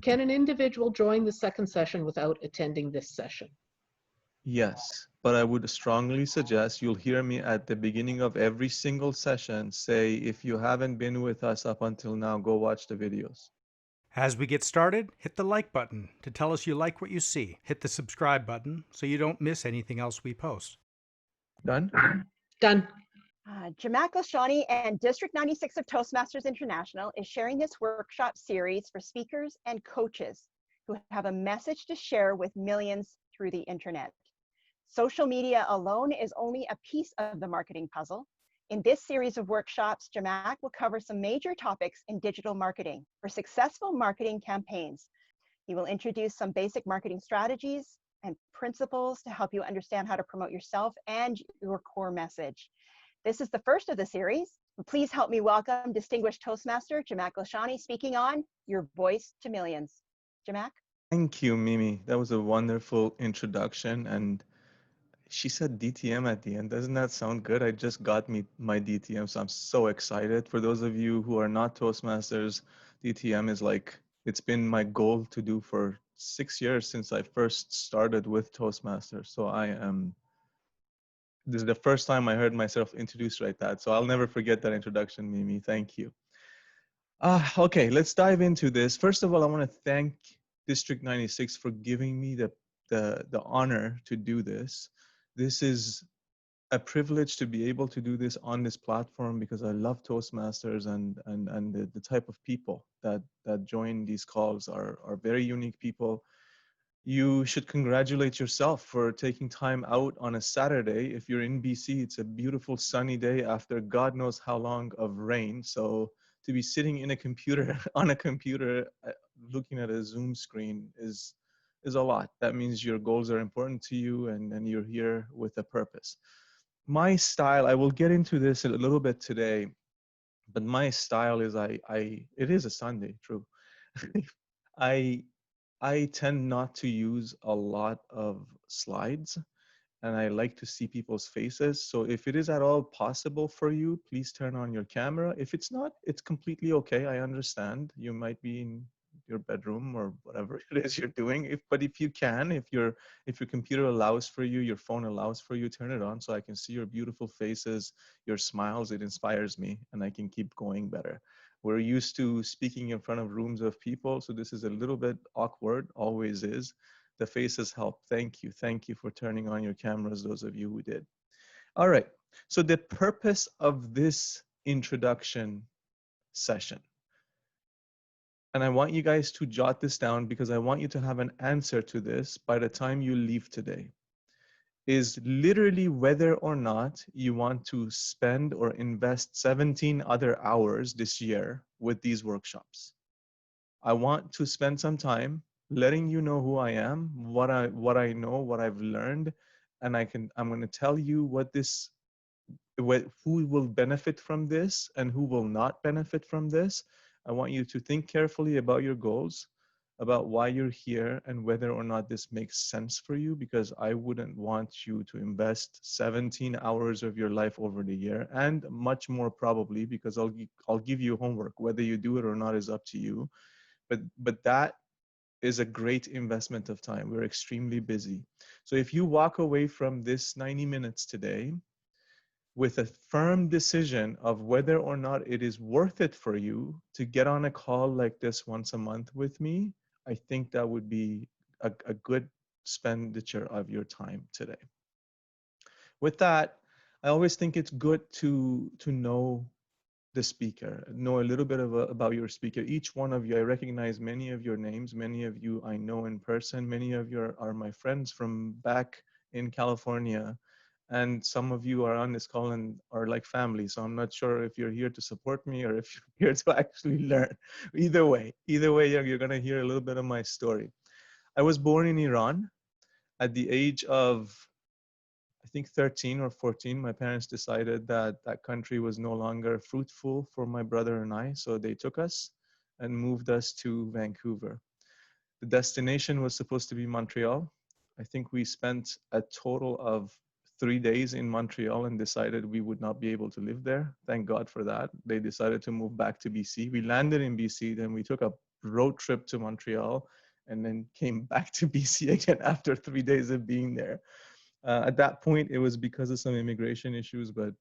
Can an individual join the second session without attending this session? Yes, but I would strongly suggest you'll hear me at the beginning of every single session say, if you haven't been with us up until now, go watch the videos. As we get started, hit the like button to tell us you like what you see. Hit the subscribe button so you don't miss anything else we post. Done? Done. Jamak Golshani and District 96 of Toastmasters International is sharing this workshop series for speakers and coaches who have a message to share with millions through the internet. Social media alone is only a piece of the marketing puzzle. In this series of workshops, Jamak will cover some major topics in digital marketing for successful marketing campaigns. He will introduce some basic marketing strategies and principles to help you understand how to promote yourself and your core message. This is the first of the series. Please help me welcome distinguished Toastmaster Jamak Golshani speaking on Your Voice to Millions. Jamak? Thank you, Mimi. That was a wonderful introduction. And she said DTM at the end. Doesn't that sound good? I just got my DTM, so I'm so excited. For those of you who are not Toastmasters, DTM is like, it's been my goal to do for 6 years since I first started with Toastmasters. So this is the first time I heard myself introduced like that. So I'll never forget that introduction, Mimi. Thank you. Okay, let's dive into this. First of all, I want to thank District 96 for giving me the honor to do this. This is a privilege to be able to do this on this platform because I love Toastmasters and the type of people that join these calls are very unique people. You should congratulate yourself for taking time out on a Saturday. If you're in BC, it's a beautiful sunny day after God knows how long of rain. So to be sitting in a computer on a computer looking at a Zoom screen is a lot. That means your goals are important to you and you're here with a purpose. My style, I will get into this a little bit today, but my style is it is a Sunday, true. I tend not to use a lot of slides and I like to see people's faces. So if it is at all possible for you, please turn on your camera. If it's not, it's completely okay. I understand. You might be in your bedroom or whatever it is you're doing. But if you can, if your computer allows for you, your phone allows for you, turn it on so I can see your beautiful faces, your smiles. It inspires me and I can keep going better. We're used to speaking in front of rooms of people, so this is a little bit awkward, always is. The faces help. Thank you. Thank you for turning on your cameras, those of you who did. All right, so the purpose of this introduction session, and I want you guys to jot this down because I want you to have an answer to this by the time you leave today, is literally whether or not you want to spend or invest 17 other hours this year with these workshops. I want to spend some time letting you know who I am, what I know, what I've learned, and I'm going to tell you who will benefit from this and who will not benefit from this. I want you to think carefully about your goals, about why you're here and whether or not this makes sense for you, because I wouldn't want you to invest 17 hours of your life over the year and much more probably because I'll give you homework. Whether you do it or not is up to you. But that is a great investment of time. We're extremely busy. So if you walk away from this 90 minutes today with a firm decision of whether or not it is worth it for you to get on a call like this once a month with me, I think that would be a good expenditure of your time today. With that, I always think it's good to know the speaker, know a little bit about your speaker. Each one of you, I recognize many of your names, many of you I know in person, many of you are my friends from back in California, and some of you are on this call and are like family, so I'm not sure if you're here to support me or if you're here to actually learn. Either way, you're gonna hear a little bit of my story. I was born in Iran at the age of, I think 13 or 14, my parents decided that that country was no longer fruitful for my brother and I, so they took us and moved us to Vancouver. The destination was supposed to be Montreal. I think we spent a total of 3 days in Montreal and decided we would not be able to live there. Thank God for that. They decided to move back to BC. We landed in BC, then we took a road trip to Montreal and then came back to BC again after 3 days of being there. At that point, it was because of some immigration issues, but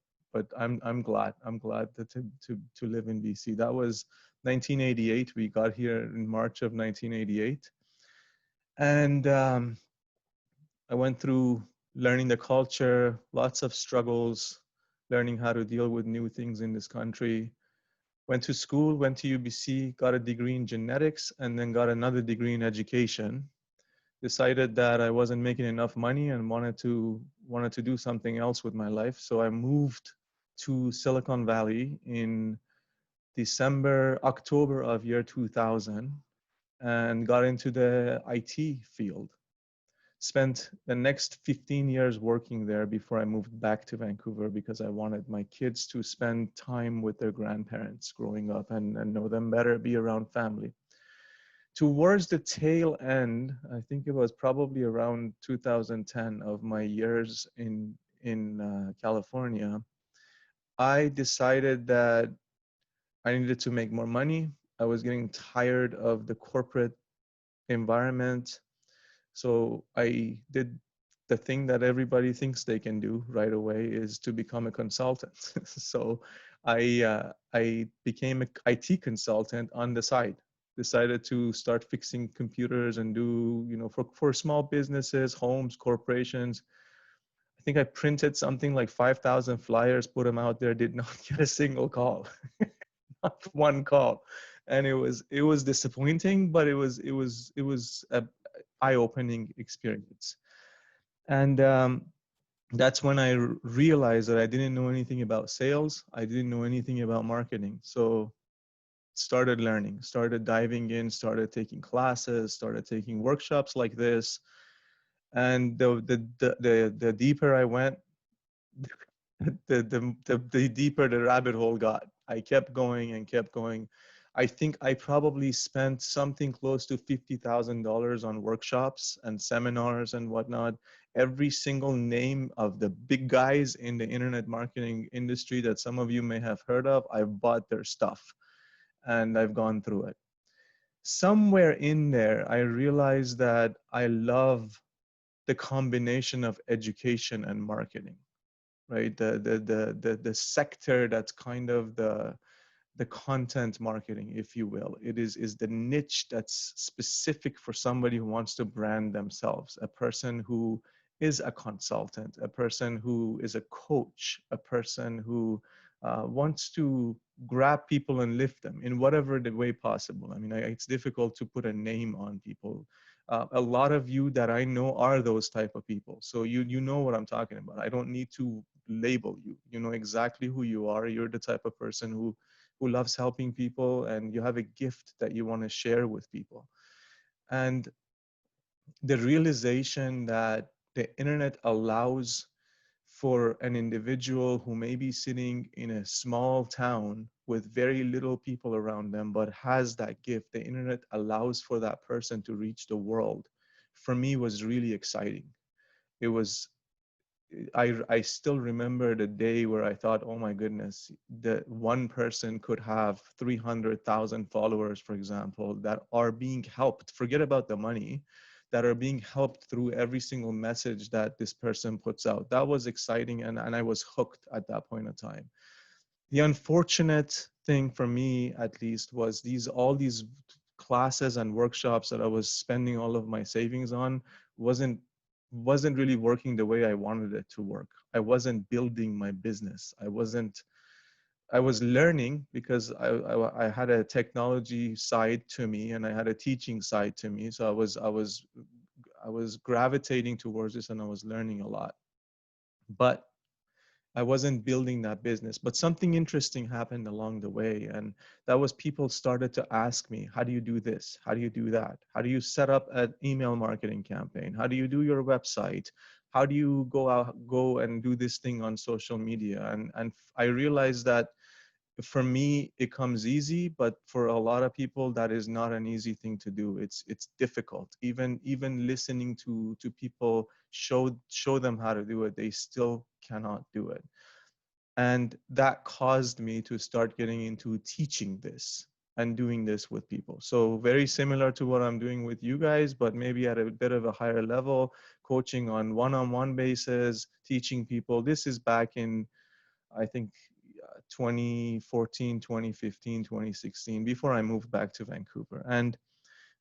I'm glad to live in BC. That was 1988. We got here in March of 1988, and I went through learning the culture, lots of struggles, learning how to deal with new things in this country. Went to school, went to UBC, got a degree in genetics, and then got another degree in education. Decided that I wasn't making enough money and wanted to do something else with my life. So I moved to Silicon Valley in October of year 2000 and got into the IT field. Spent the next 15 years working there before I moved back to Vancouver because I wanted my kids to spend time with their grandparents growing up and know them better, be around family. Towards the tail end, I think it was probably around 2010 of my years in California, I decided that I needed to make more money. I was getting tired of the corporate environment. So I did the thing that everybody thinks they can do right away, is to become a consultant. So I became an IT consultant on the side. Decided to start fixing computers and do, for small businesses, homes, corporations. I think I printed something like 5,000 flyers, put them out there, did not get a single call, not one call. And it was disappointing, but it was a eye-opening experience. And that's when I realized that I didn't know anything about sales. I didn't know anything about marketing. So started learning, started diving in, started taking classes, started taking workshops like this. And the deeper I went, the deeper the rabbit hole got. I kept going and kept going. I think I probably spent something close to $50,000 on workshops and seminars and whatnot. Every single name of the big guys in the internet marketing industry that some of you may have heard of, I've bought their stuff and I've gone through it. Somewhere in there, I realized that I love the combination of education and marketing, right? The sector that's kind of the content marketing, if you will. It is the niche that's specific for somebody who wants to brand themselves, a person who is a consultant, a person who is a coach, a person who wants to grab people and lift them in whatever the way possible. I mean, it's difficult to put a name on people. A lot of you that I know are those type of people. So you know what I'm talking about. I don't need to label you. You know exactly who you are. You're the type of person who loves helping people, and you have a gift that you want to share with people. And the realization that the internet allows for an individual who may be sitting in a small town with very little people around them, but has that gift, the internet allows for that person to reach the world, for me was really exciting. It was, I still remember the day where I thought, oh my goodness, that one person could have 300,000 followers, for example, that are being helped, forget about the money, that are being helped through every single message that this person puts out. That was exciting, and I was hooked at that point in time. The unfortunate thing for me, at least, was all these classes and workshops that I was spending all of my savings on wasn't really working the way I wanted it to work. I wasn't building my business. I was learning because I had a technology side to me and I had a teaching side to me. So I was gravitating towards this and I was learning a lot, but I wasn't building that business. But something interesting happened along the way. And that was, people started to ask me, how do you do this? How do you do that? How do you set up an email marketing campaign? How do you do your website? How do you go and do this thing on social media? And I realized that for me, it comes easy, but for a lot of people, that is not an easy thing to do. It's difficult. Even listening to people show them how to do it, they still cannot do it. And that caused me to start getting into teaching this and doing this with people. So very similar to what I'm doing with you guys, but maybe at a bit of a higher level, coaching on one-on-one basis, teaching people. This is back in, I think, 2014, 2015, 2016, before I moved back to Vancouver. And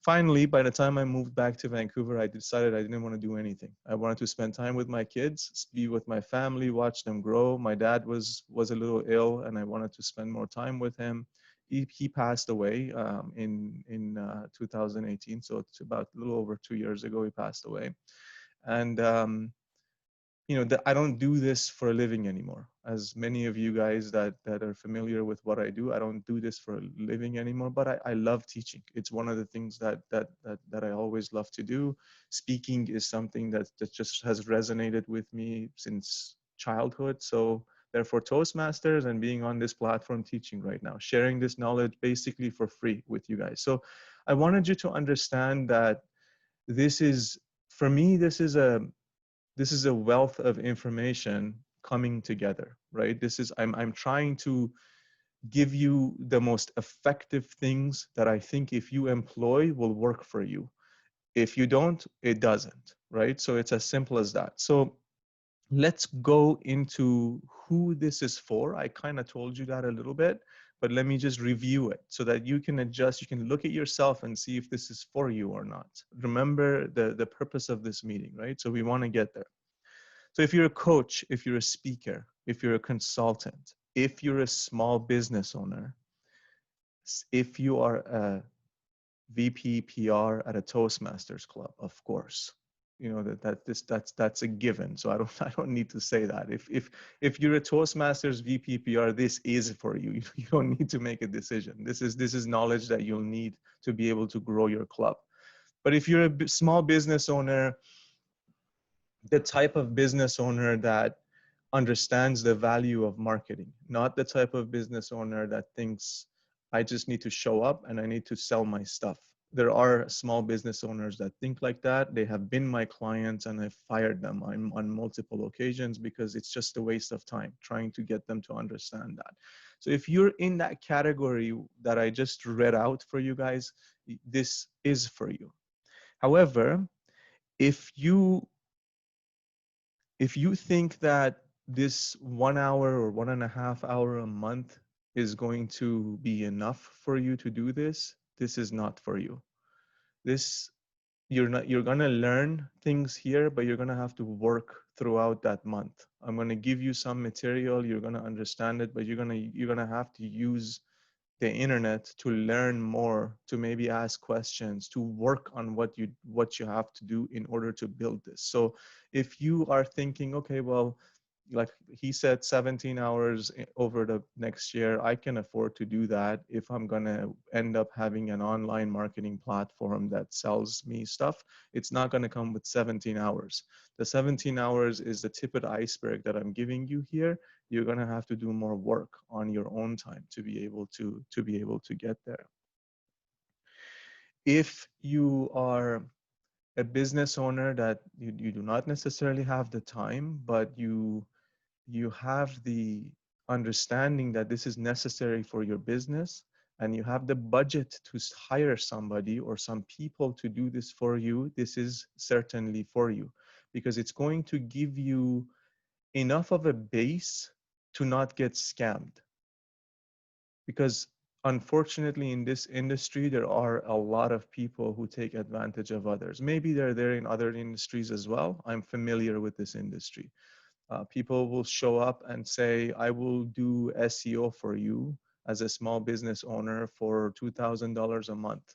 finally, by the time I moved back to Vancouver, I decided I didn't want to do anything. I wanted to spend time with my kids, be with my family, watch them grow. My dad was a little ill, and I wanted to spend more time with him. He passed away in 2018, so it's about a little over 2 years ago. He passed away, and I don't do this for a living anymore. As many of you guys that are familiar with what I do, I don't do this for a living anymore, but I love teaching. It's one of the things that I always love to do. Speaking is something that just has resonated with me since childhood. So therefore, Toastmasters and being on this platform teaching right now, sharing this knowledge basically for free with you guys. So I wanted you to understand that this is, for me, this is a wealth of information coming together, right? I'm trying to give you the most effective things that I think if you employ will work for you. If you don't, it doesn't, right? So it's as simple as that. So let's go into who this is for. I kind of told you that a little bit, but let me just review it so that you can adjust. You can look at yourself and see if this is for you or not. Remember the purpose of this meeting, right? So we want to get there. So if you're a coach, if you're a speaker, if you're a consultant, if you're a small business owner, if you are a VP PR at a Toastmasters club, of course, that's a given. So I don't need to say that. If you're a Toastmasters VP PR, this is for you. You don't need to make a decision. This is knowledge that you'll need to be able to grow your club. But if you're a small business owner, the type of business owner that understands the value of marketing, not the type of business owner that thinks I just need to show up and I need to sell my stuff. There are small business owners that think like that. They have been my clients and I've fired them on multiple occasions because it's just a waste of time trying to get them to understand that. So if you're in that category that I just read out for you guys, this is for you. However, if you think that this 1 hour or 1.5 hour a month is going to be enough for you to do this, this is not for you. You're going to learn things here, but you're going to have to work throughout that month. I'm going to give you some material, you're going to understand it, but you're going to have to use the internet to learn more, to maybe ask questions, to work on what you have to do in order to build this. So if you are thinking, okay, well, like he said, 17 hours over the next year, I can afford to do that if I'm going to end up having an online marketing platform that sells me stuff. It's not going to come with 17 hours. The 17 hours is the tip of the iceberg that I'm giving you here. You're going to have to do more work on your own time to be able to get there. If you are a business owner that you do not necessarily have the time, but you have the understanding that this is necessary for your business, and you have the budget to hire somebody or some people to do this for you, this is certainly for you, because it's going to give you enough of a base to not get scammed. Because unfortunately in this industry, there are a lot of people who take advantage of others. Maybe they're there in other industries as well. I'm familiar with this industry. People will show up and say, I will do SEO for you as a small business owner for $2,000 a month.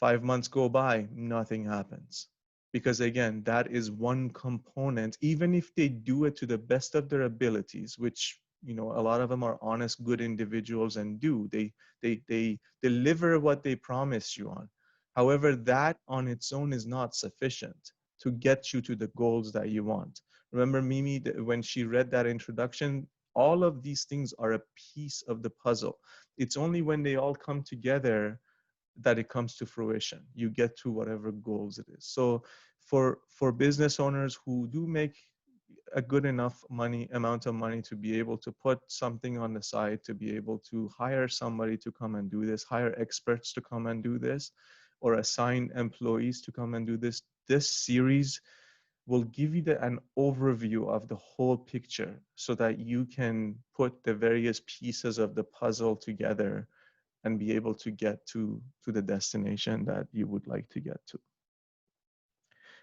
5 months go by, nothing happens. Because again, that is one component. Even if they do it to the best of their abilities, which a lot of them are honest, good individuals and do, they deliver what they promise you on. However, that on its own is not sufficient to get you to the goals that you want. Remember Mimi, when she read that introduction, All of these things are a piece of the puzzle. It's only when they all come together that it comes to fruition. You get to whatever goals it is. So for business owners who do make a good enough amount of money to be able to put something on the side, to be able to hire somebody to come and do this, hire experts to come and do this, or assign employees to come and do this, this series will give you an overview of the whole picture so that you can put the various pieces of the puzzle together and be able to get to the destination that you would like to get to.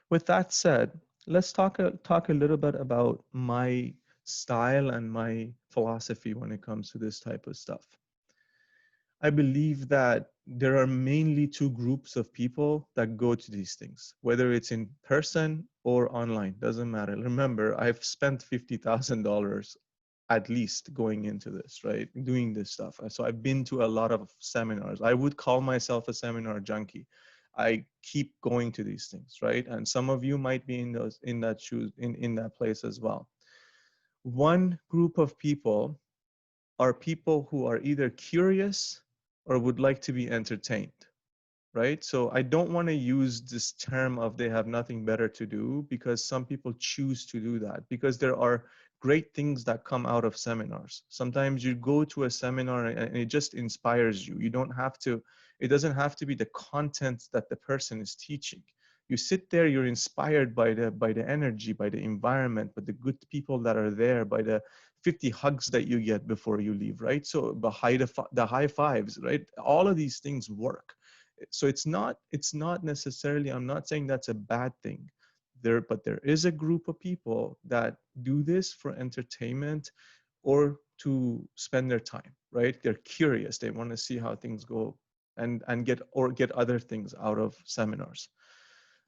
With that said, let's talk a little bit about my style and my philosophy when it comes to this type of stuff. I believe that there are mainly two groups of people that go to these things, whether it's in person or online, doesn't matter. Remember, I've spent $50,000 at least going into this, right? Doing this stuff. So I've been to a lot of seminars. I would call myself a seminar junkie. I keep going to these things, right? And some of you might be in that place as well. One group of people are people who are either curious or would like to be entertained, right? So I don't want to use this term of they have nothing better to do, because some people choose to do that, because there are great things that come out of seminars. Sometimes you go to a seminar and it just inspires you. You don't have to, it doesn't have to be the content that the person is teaching. You sit there, you're inspired by the energy, by the environment, by the good people that are there, by the 50 hugs that you get before you leave, right? So the high fives, right? All of these things work. So it's not necessarily, I'm not saying that's a bad thing there, but there is a group of people that do this for entertainment or to spend their time, right? They're curious. They want to see how things go and get other things out of seminars.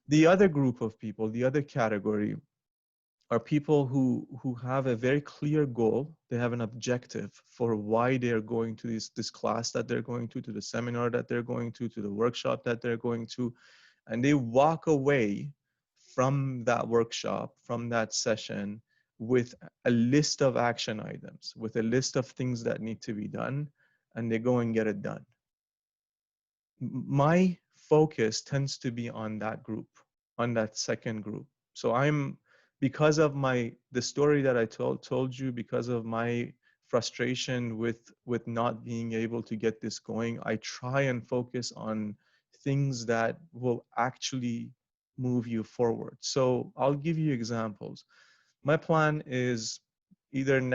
The other group of people, the other category, are people who have a very clear goal. They have an objective for why they're going to this class that they're going to the seminar that they're going to the workshop that they're going to, and they walk away from that workshop, from that session, with a list of action items, with a list of things that need to be done, and they go and get it done. My focus tends to be on that group, on that second group. So because of the story that I told you, because of my frustration with not being able to get this going, I try and focus on things that will actually move you forward. So I'll give you examples. My plan is either in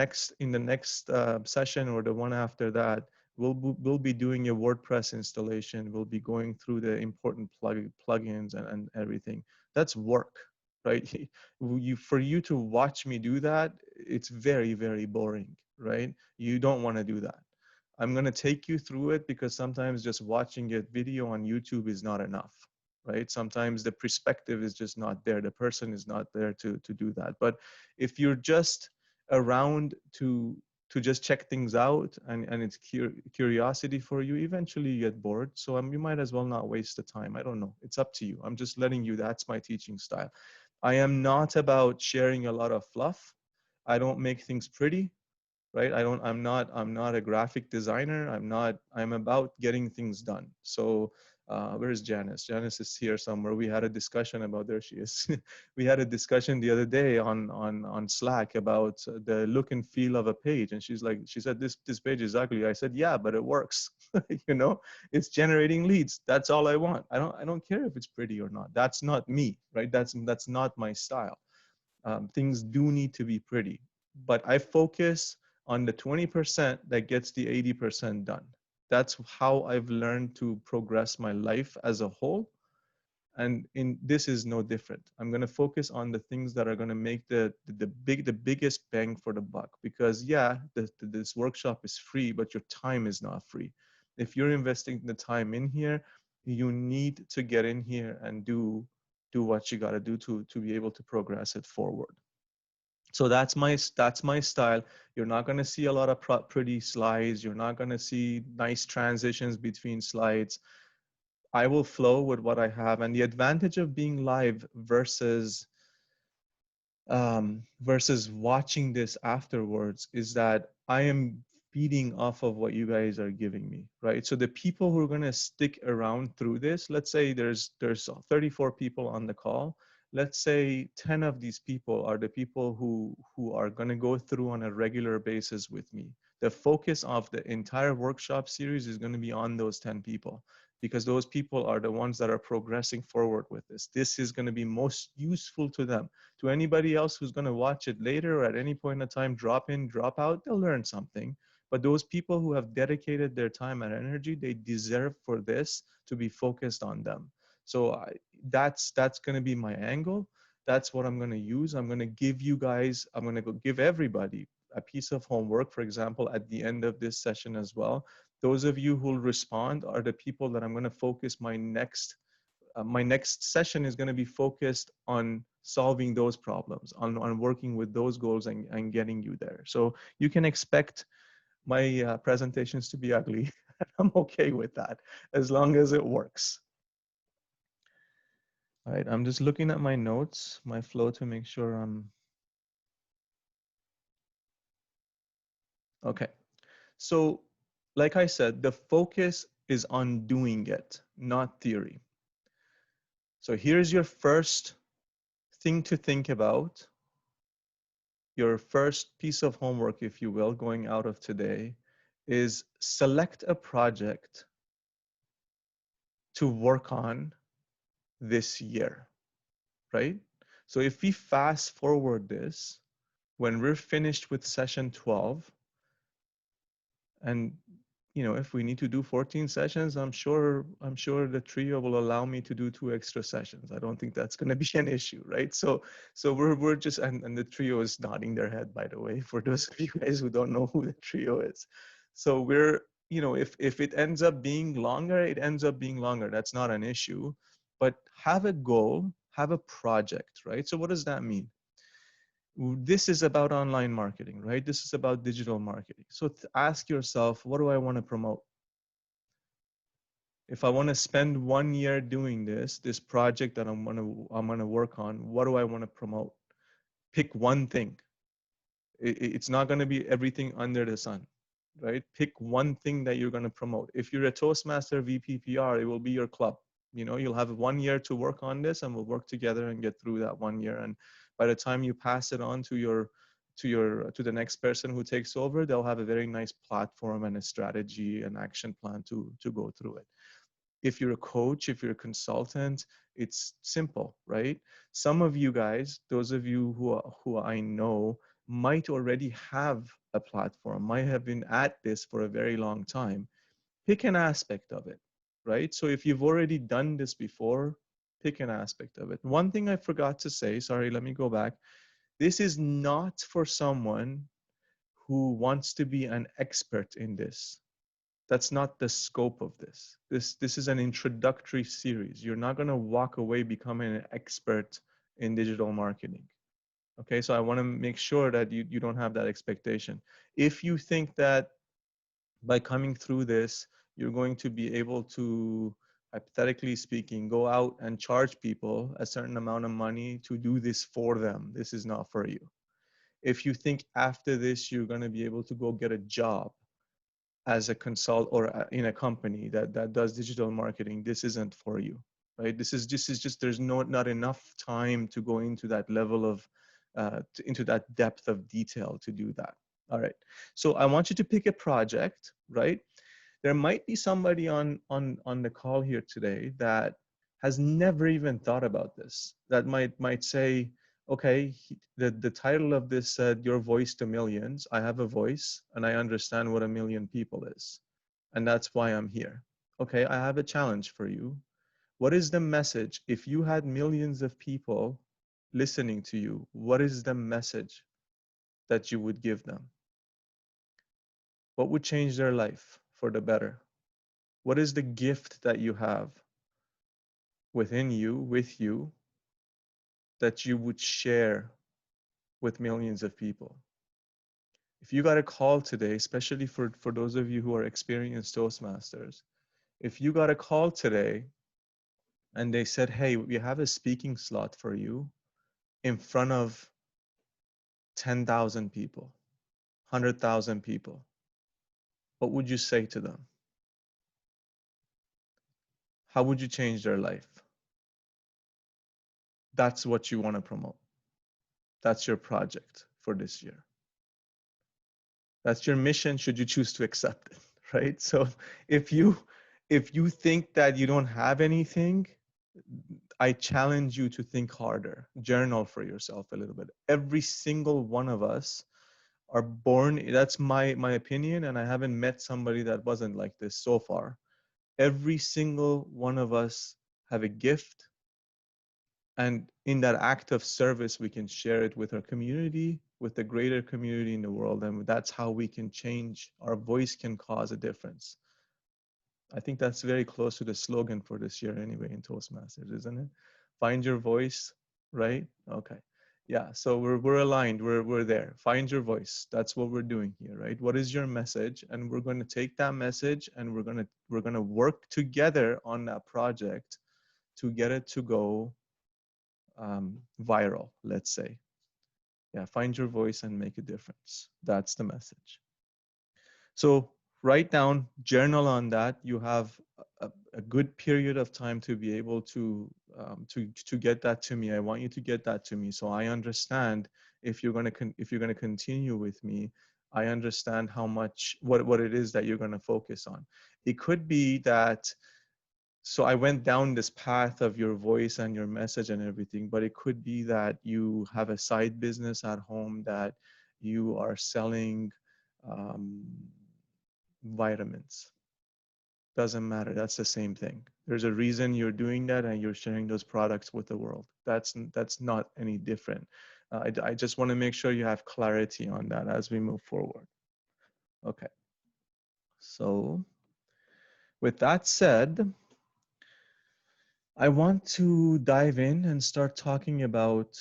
the next session or the one after that, we'll be doing a WordPress installation. We'll be going through the important plugins and everything. That's work, right? For you to watch me do that, it's very, very boring, right? You don't want to do that. I'm going to take you through it because sometimes just watching a video on YouTube is not enough, right? Sometimes the perspective is just not there. The person is not there to do that. But if you're just around to just check things out and it's curiosity for you, eventually you get bored. So you might as well not waste the time. I don't know. It's up to you. I'm just letting you, that's my teaching style. I am not about sharing a lot of fluff. I don't make things pretty, right? I'm not a graphic designer. I'm about getting things done. So where's Janice? Janice is here somewhere. We had a discussion about, there she is. We had a discussion the other day on Slack about the look and feel of a page. And she said, this page is ugly. I said, yeah, but it works. You know, it's generating leads. That's all I want. I don't care if it's pretty or not. That's not me, right? That's not my style. Things do need to be pretty, but I focus on the 20% that gets the 80% done. That's how I've learned to progress my life as a whole. And this is no different. I'm going to focus on the things that are going to make the biggest bang for the buck, because yeah, this workshop is free, but your time is not free. If you're investing the time in here, you need to get in here and do what you got to do to be able to progress it forward. So that's my style. You're not going to see a lot of pretty slides. You're not going to see nice transitions between slides. I will flow with what I have. And the advantage of being live versus versus watching this afterwards is that I am feeding off of what you guys are giving me, right? So the people who are going to stick around through this, let's say there's 34 people on the call. Let's say 10 of these people are the people who are going to go through on a regular basis with me. The focus of the entire workshop series is going to be on those 10 people, because those people are the ones that are progressing forward with this. This is going to be most useful to them. To anybody else who's going to watch it later or at any point in time, drop in, drop out, they'll learn something. But those people who have dedicated their time and energy, they deserve for this to be focused on them. So that's going to be my angle. That's what I'm going to use. I'm going to give you guys, I'm going to go give everybody a piece of homework, for example, at the end of this session as well. Those of you who will respond are the people that I'm going to focus my next session is going to be focused on solving those problems, on working with those goals and getting you there. So you can expect my presentations to be ugly. I'm okay with that as long as it works. All right, I'm just looking at my notes, my flow, to make sure I'm okay. So like I said, the focus is on doing it, not theory. So here's your first thing to think about. Your first piece of homework, if you will, going out of today, is select a project to work on this year, right? So if we fast forward this, when we're finished with session 12, and if we need to do 14 sessions, I'm sure the trio will allow me to do 2 extra sessions. I don't think that's going to be an issue, right? So we're just, and the trio is nodding their head, by the way, for those of you guys who don't know who the trio is. So we're, if it ends up being longer, it ends up being longer. That's not an issue, but have a goal, have a project, right? So what does that mean? This is about online marketing, right? This is about digital marketing. So ask yourself, what do I want to promote? If I want to spend 1 year doing this project that I'm going to work on, what do I want to promote? Pick one thing. It's not going to be everything under the sun, right? Pick one thing that you're going to promote. If you're a Toastmaster VPPR, it will be your club. You'll have 1 year to work on this, and we'll work together and get through that 1 year. And by the time you pass it on to the next person who takes over, they'll have a very nice platform and a strategy and action plan to go through it. If you're a coach, if you're a consultant, it's simple, right? Some of you guys, those of you who I know, might already have a platform, might have been at this for a very long time. Pick an aspect of it, right? So if you've already done this before, pick an aspect of it. One thing I forgot to say, sorry, let me go back. This is not for someone who wants to be an expert in this. That's not the scope of this. This is an introductory series. You're not going to walk away becoming an expert in digital marketing. Okay, so I want to make sure that you don't have that expectation. If you think that by coming through this, you're going to be able to, hypothetically speaking, go out and charge people a certain amount of money to do this for them, this is not for you. If you think after this, you're going to be able to go get a job as a consult or in a company that does digital marketing, this isn't for you, right? This is just there's not enough time to go into that level of into that depth of detail to do that. All right, so I want you to pick a project, right? There might be somebody on the call here today that has never even thought about this, that might say, okay, the title of this said, Your Voice to Millions. I have a voice and I understand what 1 million people is. And that's why I'm here. Okay, I have a challenge for you. What is the message? If you had millions of people listening to you, what is the message that you would give them? What would change their life for the better? What is the gift that you have within you, with you, that you would share with millions of people? If you got a call today, especially for those of you who are experienced Toastmasters, if you got a call today and they said, hey, we have a speaking slot for you in front of 10,000 people, 100,000 people, what would you say to them? How would you change their life? That's what you want to promote. That's your project for this year. That's your mission should you choose to accept it, right? So if you think that you don't have anything, I challenge you to think harder. Journal for yourself a little bit. Every single one of us are born, that's my opinion, and I haven't met somebody that wasn't like this so far. Every single one of us have a gift, and in that act of service, we can share it with our community, with the greater community in the world, and that's how we can change. Our voice can cause a difference. I think that's very close to the slogan for this year anyway in Toastmasters, isn't it? Find your voice, right? Okay. Yeah, so we're aligned, we're there. Find your voice. That's what we're doing here, right? What is your message? And we're going to take that message and we're going to work together on that project to get it to go viral, let's say. Yeah, find your voice and make a difference. That's the message. So write down, journal on that. You have a good period of time to be able to get that to me. I want you to get that to me, so I understand if you're going to continue with me. I understand how much what it is that you're going to focus on. It could be that. So I went down this path of your voice and your message and everything, but it could be that you have a side business at home, that you are selling vitamins. Doesn't matter. That's the same thing. There's a reason you're doing that and you're sharing those products with the world. That's not any different. I just want to make sure you have clarity on that as we move forward. Okay. So with that said, I want to dive in and start talking about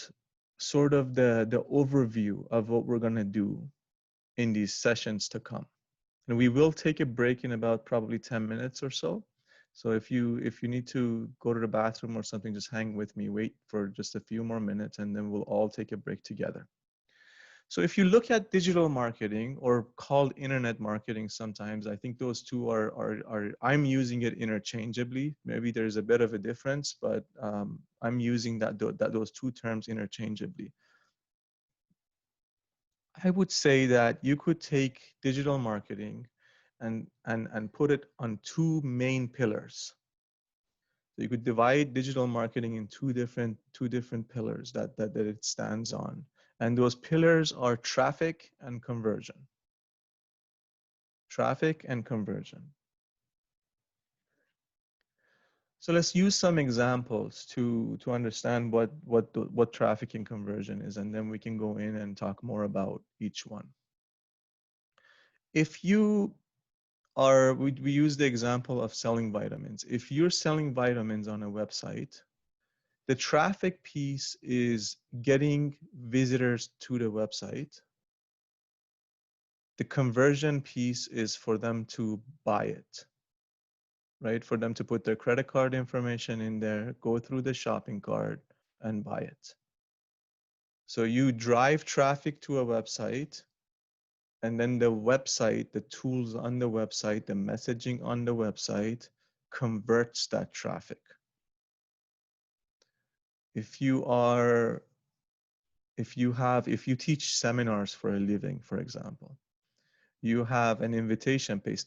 sort of the overview of what we're going to do in these sessions to come. And we will take a break in about probably 10 minutes or so. So if you need to go to the bathroom or something, just hang with me, wait for just a few more minutes, and then we'll all take a break together. So if you look at digital marketing, or called internet marketing sometimes, I think those two are I'm using it interchangeably. Maybe there's a bit of a difference, but I'm using those two terms interchangeably. I would say that you could take digital marketing and put it on two main pillars. So you could divide digital marketing in two different pillars that it stands on. And those pillars are traffic and conversion. Traffic and conversion. So let's use some examples to understand what traffic and conversion is, and then we can go in and talk more about each one. If you are, we use the example of selling vitamins. If you're selling vitamins on a website, the traffic piece is getting visitors to the website. The conversion piece is for them to buy it, right? For them to put their credit card information in there, go through the shopping cart and buy it. So you drive traffic to a website, and then the website, the tools on the website, the messaging on the website converts that traffic. If you teach seminars for a living, for example, you have an invitation page.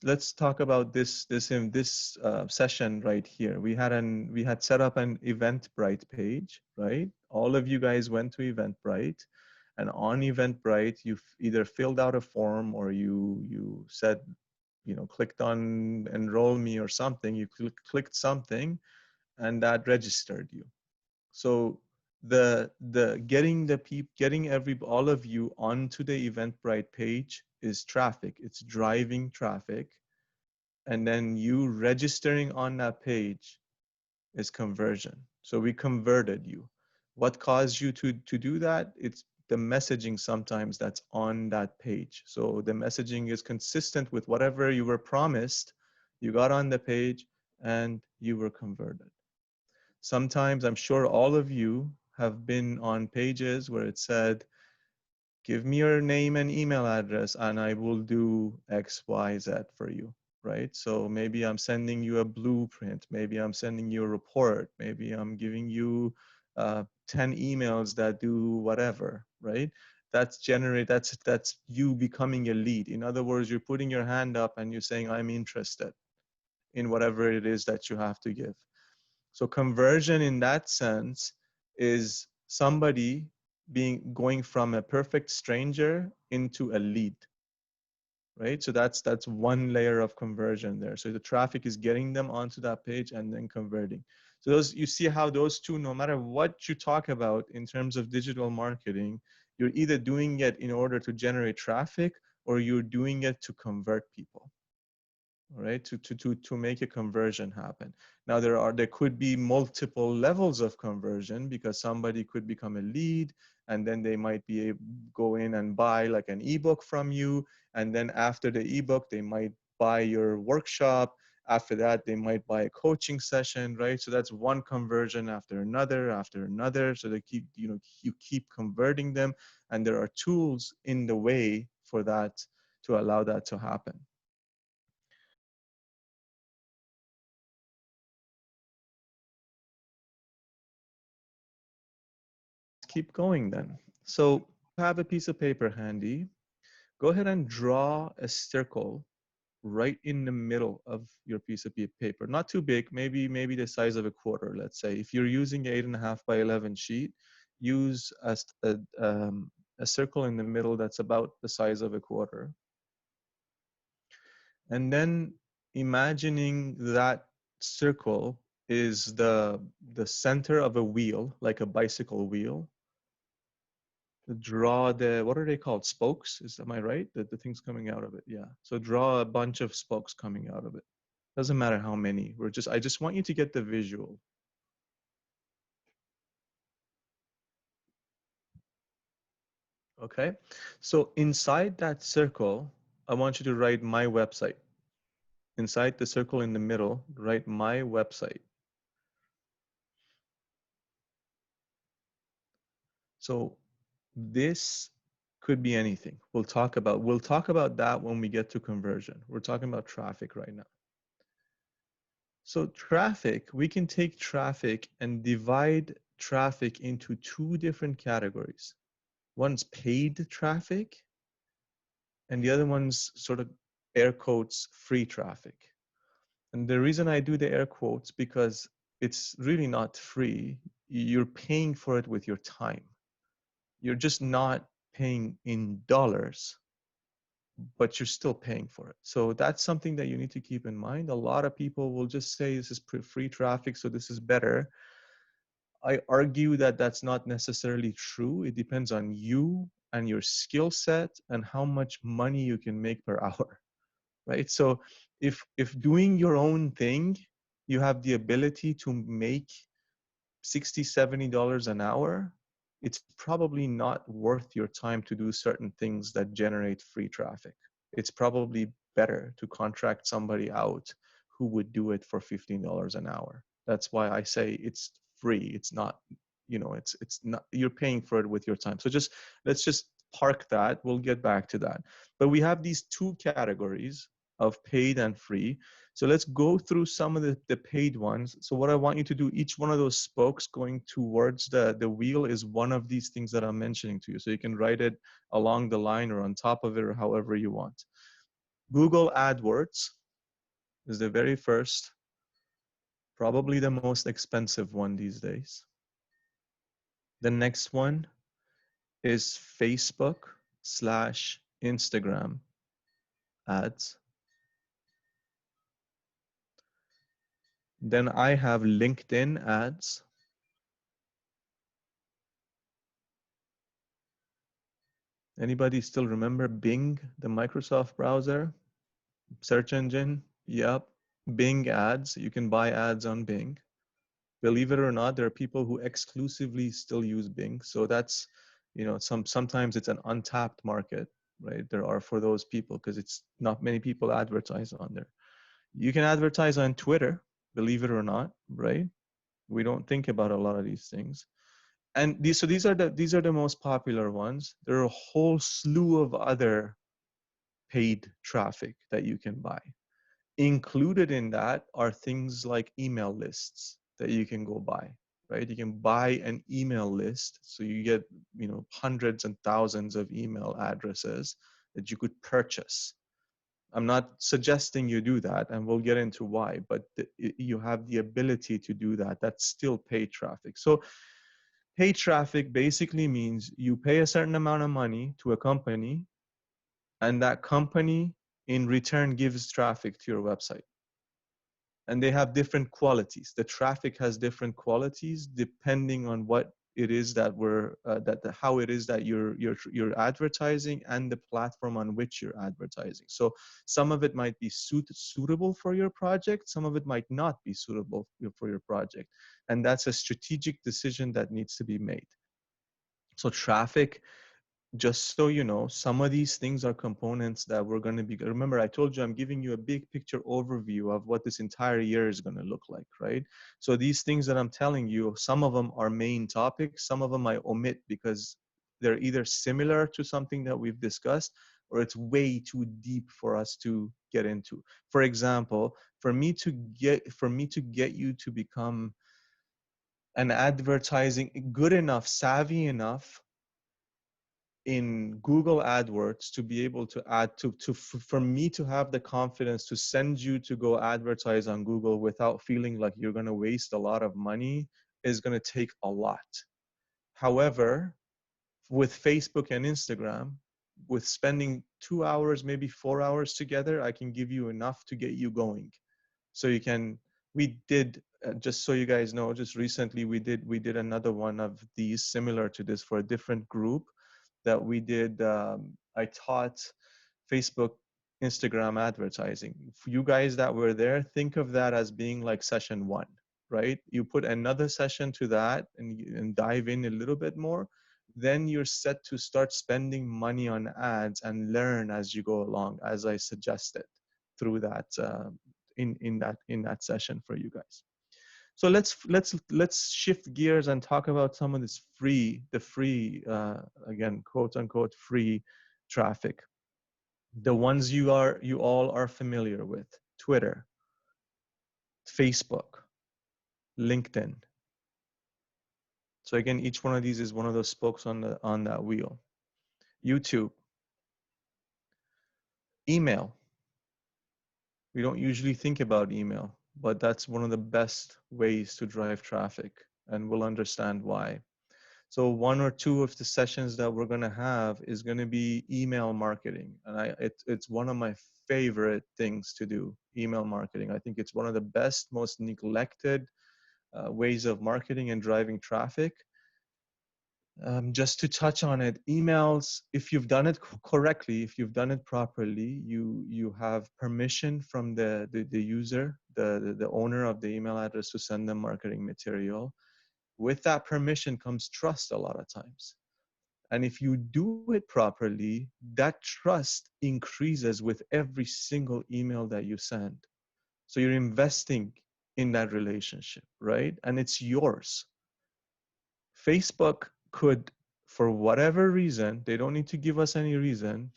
Let's talk about this in this session right here. We had set up an Eventbrite page, right? All of you guys went to Eventbrite, and on Eventbrite, you either filled out a form or you said, clicked on enroll me or something. You clicked something, and that registered you. So getting all of you onto the Eventbrite page is traffic. It's driving traffic, and then you registering on that page is conversion. So we converted you. What caused you to do that? It's the messaging sometimes that's on that page. So the messaging is consistent with whatever you were promised. You got on the page and you were converted. Sometimes, I'm sure all of you have been on pages where it said, Give me your name and email address and I will do X, Y, Z for you, right? So maybe I'm sending you a blueprint. Maybe I'm sending you a report. Maybe I'm giving you 10 emails that do whatever, right? That's you becoming a lead. In other words, you're putting your hand up and you're saying, I'm interested in whatever it is that you have to give. So conversion in that sense is somebody going from a perfect stranger into a lead, right? So that's one layer of conversion there. So the traffic is getting them onto that page and then converting. So those, you see how those two, no matter what you talk about in terms of digital marketing, you're either doing it in order to generate traffic or you're doing it to convert people. Right, to make a conversion happen. Now there could be multiple levels of conversion because somebody could become a lead and then they might be go in and buy like an ebook from you, and then after the ebook they might buy your workshop. After that they might buy a coaching session, right? So that's one conversion after another. So they keep, you keep converting them, and there are tools in the way for that to allow that to happen. Keep going then. So have a piece of paper handy. Go ahead and draw a circle right in the middle of your piece of paper. Not too big, maybe the size of a quarter, let's say. If you're using 8.5 by 11 sheet, use a circle in the middle that's about the size of a quarter. And then imagining that circle is the center of a wheel, like a bicycle wheel. Draw the, what are they called? Spokes? Am I right? The things coming out of it. Yeah. So draw a bunch of spokes coming out of it. Doesn't matter how many. I just want you to get the visual. Okay. So inside that circle, I want you to write my website. Inside the circle in the middle, write my website. So this could be anything. We'll talk about that when we get to conversion. We're talking about traffic right now. So traffic, we can take traffic and divide traffic into two different categories. One's paid traffic, and the other one's sort of air quotes free traffic. And the reason I do the air quotes, because it's really not free. You're paying for it with your time. You're just not paying in dollars, but you're still paying for it. So that's something that you need to keep in mind. A lot of people will just say this is free traffic, so this is better. I argue that that's not necessarily true. It depends on you and your skill set and how much money you can make per hour, right? So if doing your own thing, you have the ability to make $60, $70 an hour, it's probably not worth your time to do certain things that generate free traffic. It's probably better to contract somebody out who would do it for $15 an hour. That's why I say it's free. It's not, it's not, you're paying for it with your time. So let's just park that. We'll get back to that. But we have these two categories of paid and free. So let's go through some of the paid ones. So what I want you to do, each one of those spokes going towards the wheel is one of these things that I'm mentioning to you. So you can write it along the line or on top of it or however you want. Google AdWords is the very first, probably the most expensive one these days. The next one is Facebook/Instagram ads. Then I have LinkedIn ads. Anybody still remember Bing, the Microsoft browser? Search engine? Yep. Bing ads. You can buy ads on Bing. Believe it or not, there are people who exclusively still use Bing. So that's, sometimes it's an untapped market, right? There are for those people because it's not many people advertise on there. You can advertise on Twitter, believe it or not, right? We don't think about a lot of these things. And these are the most popular ones. There are a whole slew of other paid traffic that you can buy. Included in that are things like email lists that you can go buy, right? You can buy an email list, so you get, hundreds and thousands of email addresses that you could purchase. I'm not suggesting you do that, and we'll get into why, but you have the ability to do that. That's still paid traffic. So paid traffic basically means you pay a certain amount of money to a company, and that company in return gives traffic to your website. And they have different qualities. The traffic has different qualities depending on what it is that how it is that you're advertising and the platform on which you're advertising. So some of it might be suitable for your project, some of it might not be suitable for your project, and that's a strategic decision that needs to be made. So traffic, just so you know, some of these things are components that we're going to be, remember I told you I'm giving you a big picture overview of what this entire year is going to look like, right? So these things that I'm telling you, some of them are main topics, some of them I omit because they're either similar to something that we've discussed or it's way too deep for us to get into. For example, for me to get you to become an advertising good enough, savvy enough in Google AdWords to be able to for me to have the confidence to send you to go advertise on Google without feeling like you're going to waste a lot of money is going to take a lot. However, with Facebook and Instagram, with spending 2 hours, maybe 4 hours together, I can give you enough to get you going. So we did, just so you guys know, just recently we did another one of these similar to this for a different group that we did. I taught Facebook, Instagram advertising. For you guys that were there, think of that as being like session 1, right? You put another session to that and dive in a little bit more. Then you're set to start spending money on ads and learn as you go along, as I suggested through that in that session for you guys. So let's shift gears and talk about some of this free again, quote unquote free traffic, the ones you all are familiar with: Twitter, Facebook, LinkedIn. So again, each one of these is one of those spokes on that wheel. YouTube, email. We don't usually think about email, but that's one of the best ways to drive traffic, and we'll understand why. So 1 or 2 of the sessions that we're going to have is going to be email marketing. And it's one of my favorite things to do, email marketing. I think it's one of the best, most neglected ways of marketing and driving traffic. Just to touch on it, emails, if you've done it correctly, if you've done it properly, you have permission from the user, the owner of the email address to send them marketing material. With that permission comes trust a lot of times. And if you do it properly, that trust increases with every single email that you send. So you're investing in that relationship, right? And it's yours. Facebook could, for whatever reason, they don't need to give us any reason,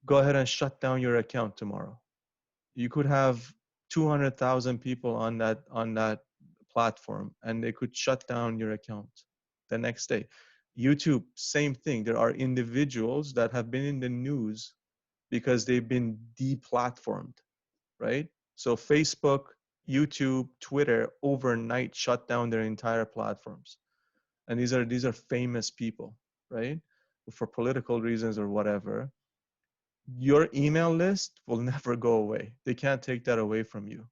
go ahead and shut down your account tomorrow. You could have 200,000 people on that platform, and they could shut down your account the next day. YouTube, same thing. There are individuals that have been in the news because they've been deplatformed, right? So Facebook, YouTube, Twitter overnight shut down their entire platforms. And these are famous people, right? For political reasons or whatever. Your email list will never go away. They can't take that away from you.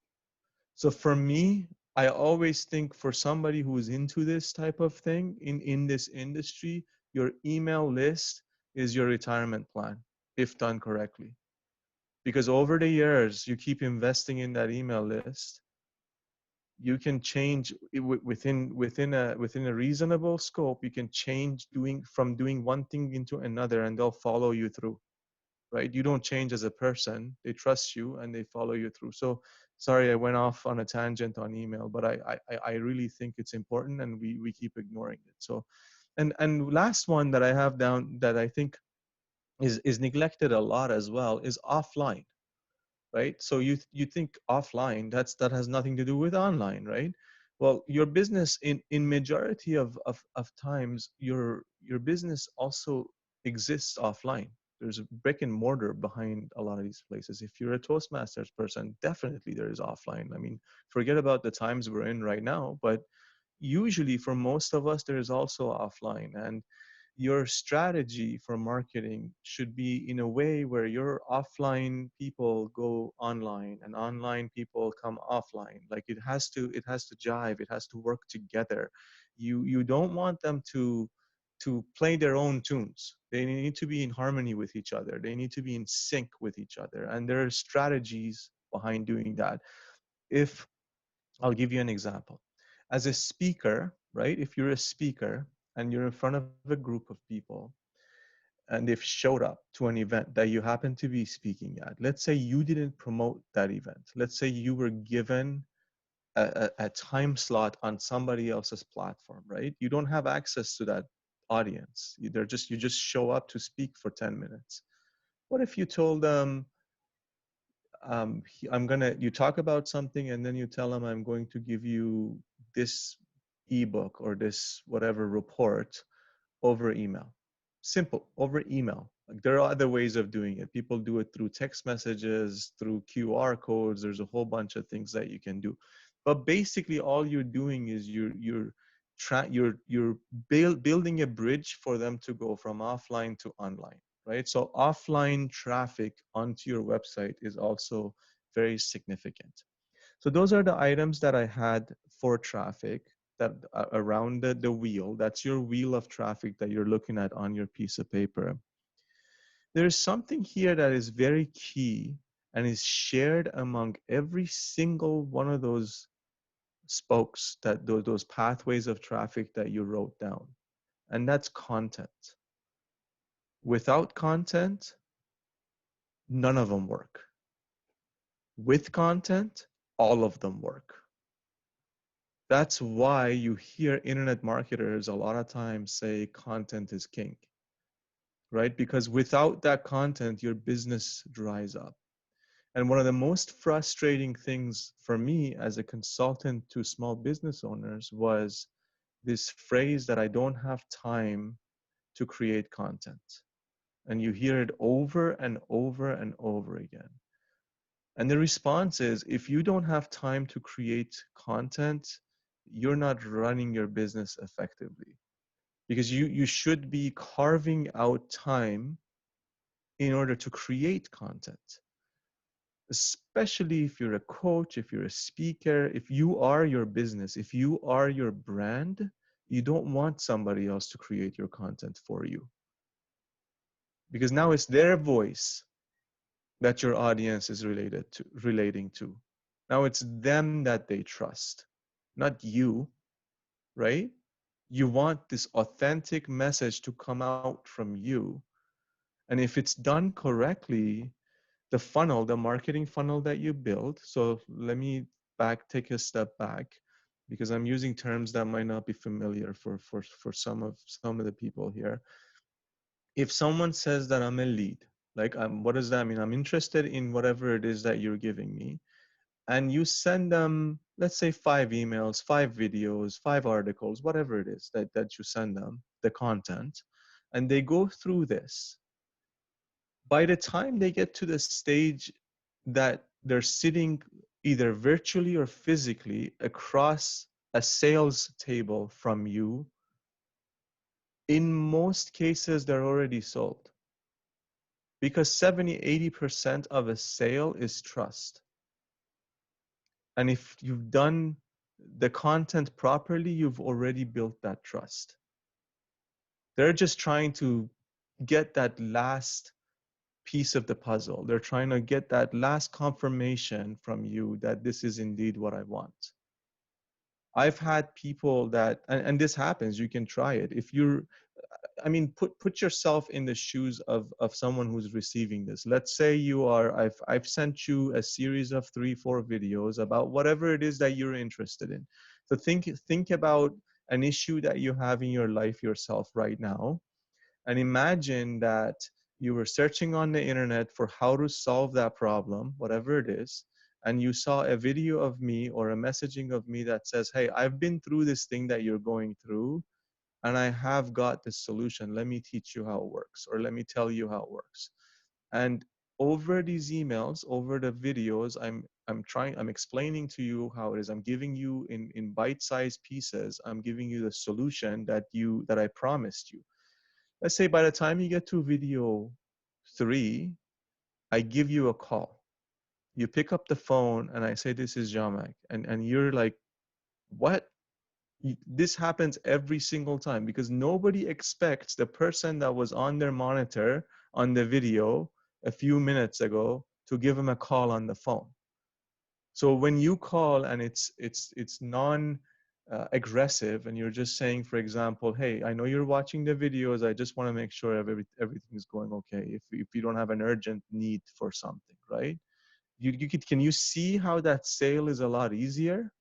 So for me, I always think for somebody who is into this type of thing in this industry, your email list is your retirement plan, if done correctly. Because over the years, you keep investing in that email list, you can change within a reasonable scope. You can change doing one thing into another, and they'll follow you through, right? You don't change as a person. They trust you and they follow you through. So Sorry, I went off on a tangent on email, but I really think it's important, and we keep ignoring it. So, and last one that I have down that I think is neglected a lot as well is offline, right? So you think offline, that has nothing to do with online, right? Well, your business in majority of times, your business also exists offline. There's a brick and mortar behind a lot of these places. If you're a Toastmasters person, definitely there is offline. I mean, forget about the times we're in right now, but usually for most of us, there is also offline. And your strategy for marketing should be in a way where your offline people go online and online people come offline. Like it has to jive, it has to work together. You don't want them to play their own tunes. They need to be in harmony with each other, they need to be in sync with each other, and there are strategies behind doing that. If I'll give you an example. As a speaker, right? If you're a speaker and you're in front of a group of people and they've showed up to an event that you happen to be speaking at, let's say you didn't promote that event. Let's say you were given a time slot on somebody else's platform, right? You don't have access to that audience. You just show up to speak for 10 minutes. What if you told them, you talk about something and then you tell them, I'm going to give you this ebook or this whatever report over email. Simple, over email. Like, there are other ways of doing it. People do it through text messages, through QR codes. There's a whole bunch of things that you can do. But basically all you're doing is you're building a bridge for them to go from offline to online, right? So offline traffic onto your website is also very significant. So those are the items that I had for traffic, that around the wheel. That's your wheel of traffic that you're looking at on your piece of paper. There's something here that is very key and is shared among every single one of those spokes, that those pathways of traffic that you wrote down. And that's content. Without content, none of them work. With content, all of them work. That's why you hear internet marketers a lot of times say content is king, right? Because without that content, your business dries up. And one of the most frustrating things for me as a consultant to small business owners was this phrase that I don't have time to create content. And you hear it over and over and over again. And the response is, if you don't have time to create content, you're not running your business effectively. Because you should be carving out time in order to create content. Especially if you're a coach, if you're a speaker, if you are your business, if you are your brand, you don't want somebody else to create your content for you. Because now it's their voice that your audience is relating to. Now it's them that they trust, not you, right? You want this authentic message to come out from you. And if it's done correctly, the marketing funnel that you build. So let me take a step back, because I'm using terms that might not be familiar for some of the people here. If someone says that I'm a lead, like what does that mean? I'm interested in whatever it is that you're giving me. And you send them, let's say 5 emails, 5 videos, 5 articles, whatever it is that you send them, the content, and they go through this. By the time they get to the stage that they're sitting either virtually or physically across a sales table from you, in most cases, they're already sold. Because 70-80% of a sale is trust. And if you've done the content properly, you've already built that trust. They're just trying to get that last piece of the puzzle. They're trying to get that last confirmation from you that this is indeed what I want. I've had people that, and this happens, you can try it. If you're, I mean, put yourself in the shoes of someone who's receiving this. Let's say you are, I've sent you a series of 3-4 videos about whatever it is that you're interested in. So think about an issue that you have in your life yourself right now, and imagine that you were searching on the internet for how to solve that problem, whatever it is, and you saw a video of me or a messaging of me that says, hey, I've been through this thing that you're going through, and I have got this solution. Let me teach you how it works, or let me tell you how it works. And over these emails, over the videos, I'm explaining to you how it is. I'm giving you in bite-sized pieces. I'm giving you the solution that I promised you. Let's say by the time you get to video 3, I give you a call. You pick up the phone and I say, this is Jamak. And you're like, what? This happens every single time because nobody expects the person that was on their monitor on the video a few minutes ago to give them a call on the phone. So when you call and it's non aggressive, and you're just saying, for example, hey, I know you're watching the videos. I just want to make sure everything is going okay. If you don't have an urgent need for something, right? Can you see how that sale is a lot easier?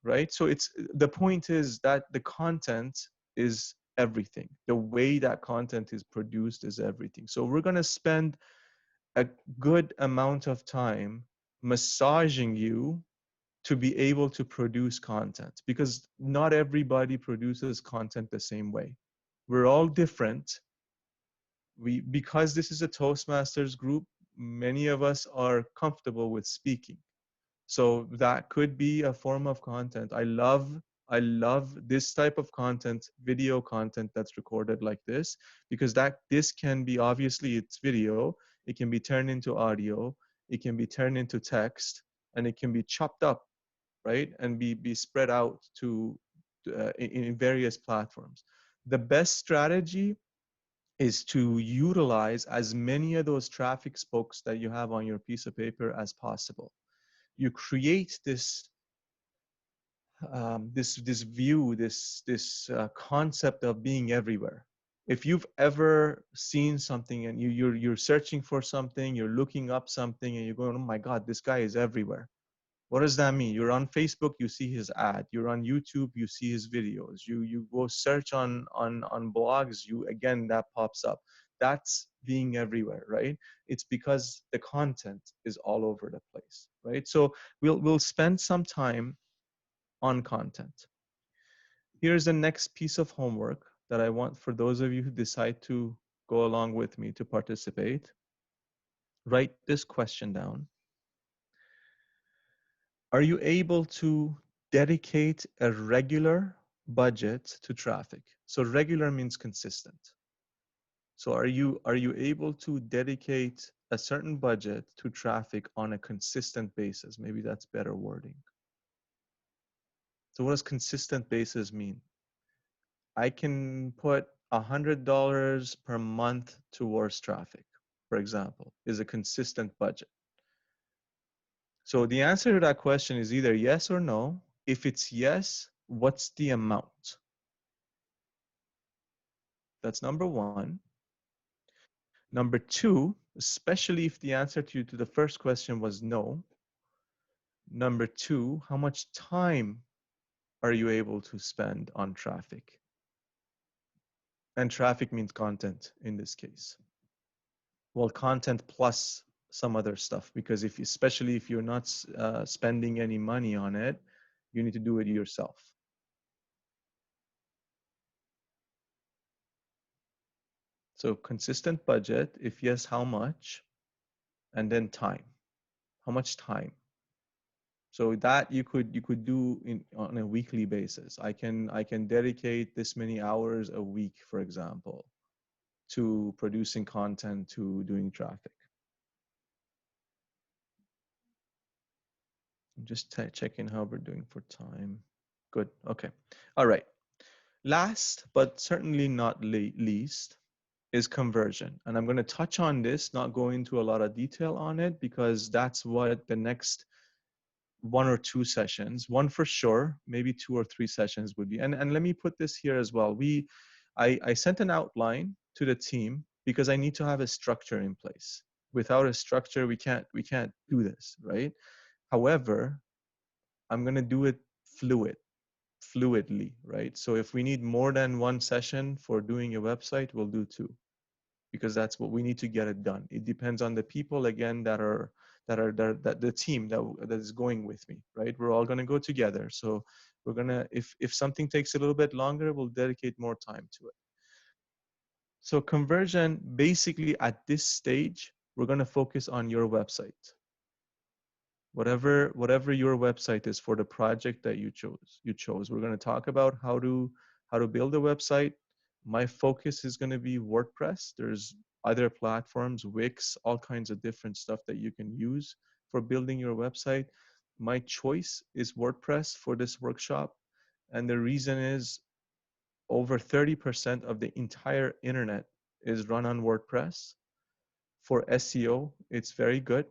Right? So the point is that the content is everything. The way that content is produced is everything. So we're going to spend a good amount of time massaging you to be able to produce content, because not everybody produces content the same way. We're all different. Because this is a Toastmasters group, many of us are comfortable with speaking. So that could be a form of content. I love this type of content, video content that's recorded like this, because this can be, obviously it's video, it can be turned into audio, it can be turned into text, and it can be chopped up, right? And be spread out in various platforms. The best strategy is to utilize as many of those traffic spokes that you have on your piece of paper as possible. You create this view, this concept of being everywhere. If you've ever seen something and you're searching for something, you're looking up something, and you're going, oh my God, this guy is everywhere. What does that mean? You're on Facebook, you see his ad. You're on YouTube, you see his videos. You go search on blogs, again that pops up. That's being everywhere, right? It's because the content is all over the place, right? So we'll spend some time on content. Here's the next piece of homework that I want for those of you who decide to go along with me to participate. Write this question down. Are you able to dedicate a regular budget to traffic? So regular means consistent. So are you able to dedicate a certain budget to traffic on a consistent basis? Maybe that's better wording. So what does consistent basis mean? I can put $100 per month towards traffic, for example, is a consistent budget. So the answer to that question is either yes or no. If it's yes, what's the amount? That's number one. Number two, especially if the answer to the first question was no. Number two, how much time are you able to spend on traffic? And traffic means content in this case. Well, content plus some other stuff, because especially if you're not spending any money on it, you need to do it yourself. So consistent budget, if yes, how much? And then time. How much time? So that you could do on a weekly basis. I can dedicate this many hours a week, for example, to producing content, to doing traffic. I'm just checking how we're doing for time. Good. Okay. All right. Last, but certainly not least, is conversion. And I'm going to touch on this, not go into a lot of detail on it, because that's what the next 1 or 2 sessions, one for sure, maybe 2 or 3 sessions would be. And let me put this here as well. I sent an outline to the team because I need to have a structure in place. Without a structure, we can't do this, right? However, I'm going to do it fluidly, right? So if we need more than one session for doing a website, we'll do two, because that's what we need to get it done. It depends on the people, again, that the team that is going with me, right? We're all going to go together. So we're going to, if something takes a little bit longer, we'll dedicate more time to it. So conversion, basically at this stage, we're going to focus on your website. Whatever your website is for the project that you chose. We're going to talk about how to build a website. My focus is going to be WordPress. There's other platforms, Wix, all kinds of different stuff that you can use for building your website. My choice is WordPress for this workshop. And the reason is over 30% of the entire internet is run on WordPress. For SEO, it's very good.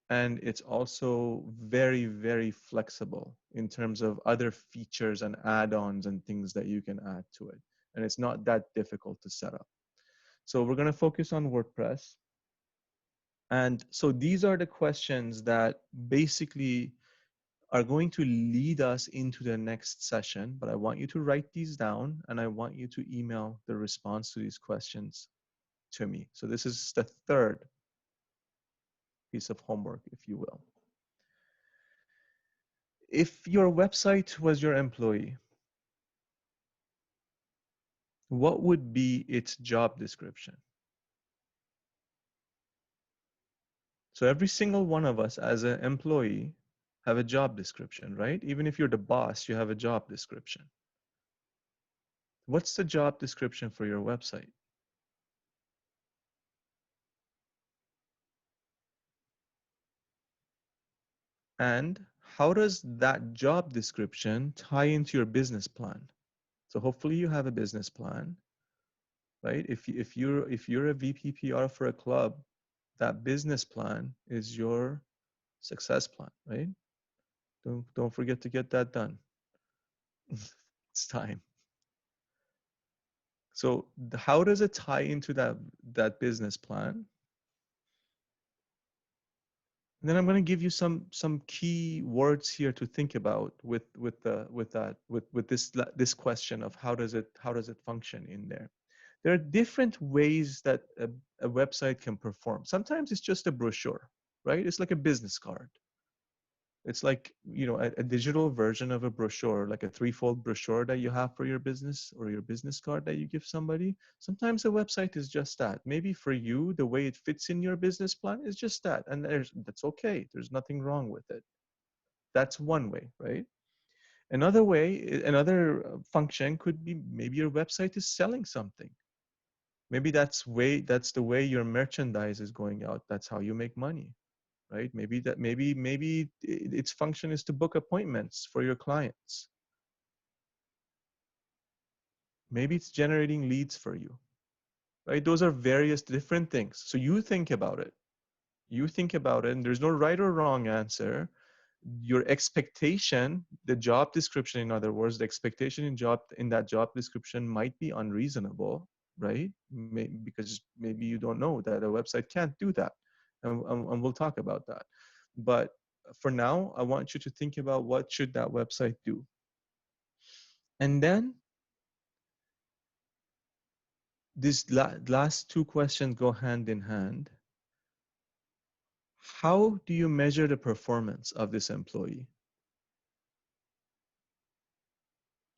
And it's also very, very flexible in terms of other features and add-ons and things that you can add to it. And it's not that difficult to set up. So we're going to focus on WordPress. And so these are the questions that basically are going to lead us into the next session. But I want you to write these down, and I want you to email the response to these questions to me. So this is the third piece of homework, if you will. If your website was your employee, what would be its job description? So every single one of us as an employee have a job description, right? Even if you're the boss, you have a job description. What's the job description for your website? And how does that job description tie into your business plan? So hopefully you have a business plan, right? If you're a VPPR for a club, that business plan is your success plan, right? Don't forget to get that done. It's time. So how does it tie into that business plan? And then I'm going to give you some key words here to think about with this question of how does it function in there. There are different ways that a website can perform. Sometimes it's just a brochure, right? It's like a business card. It's like, you know, a digital version of a brochure, like a threefold brochure that you have for your business, or your business card that you give somebody. Sometimes a website is just that. Maybe for you, the way it fits in your business plan is just that. And that's okay. There's nothing wrong with it. That's one way, right? Another way, another function could be maybe your website is selling something. Maybe that's the way your merchandise is going out. That's how you make money. Right? Maybe its function is to book appointments for your clients. Maybe it's generating leads for you, right? Those are various different things. So you think about it. And there's no right or wrong answer. Your expectation, the job description, in other words, the expectation in that job description might be unreasonable, right? Because maybe you don't know that a website can't do that. And we'll talk about that. But for now, I want you to think about what should that website do. And then these last two questions go hand in hand. How do you measure the performance of this employee?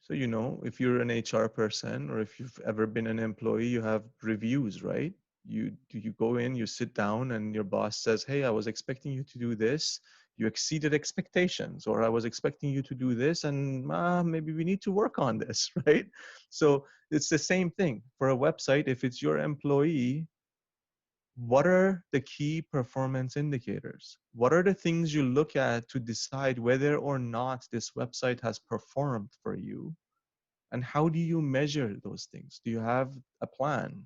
So, you know, if you're an HR person, or if you've ever been an employee, you have reviews, right? You go in, you sit down, and your boss says, hey, I was expecting you to do this. You exceeded expectations, or I was expecting you to do this, and maybe we need to work on this, right? So it's the same thing for a website. If it's your employee, what are the key performance indicators? What are the things you look at to decide whether or not this website has performed for you? And how do you measure those things? Do you have a plan?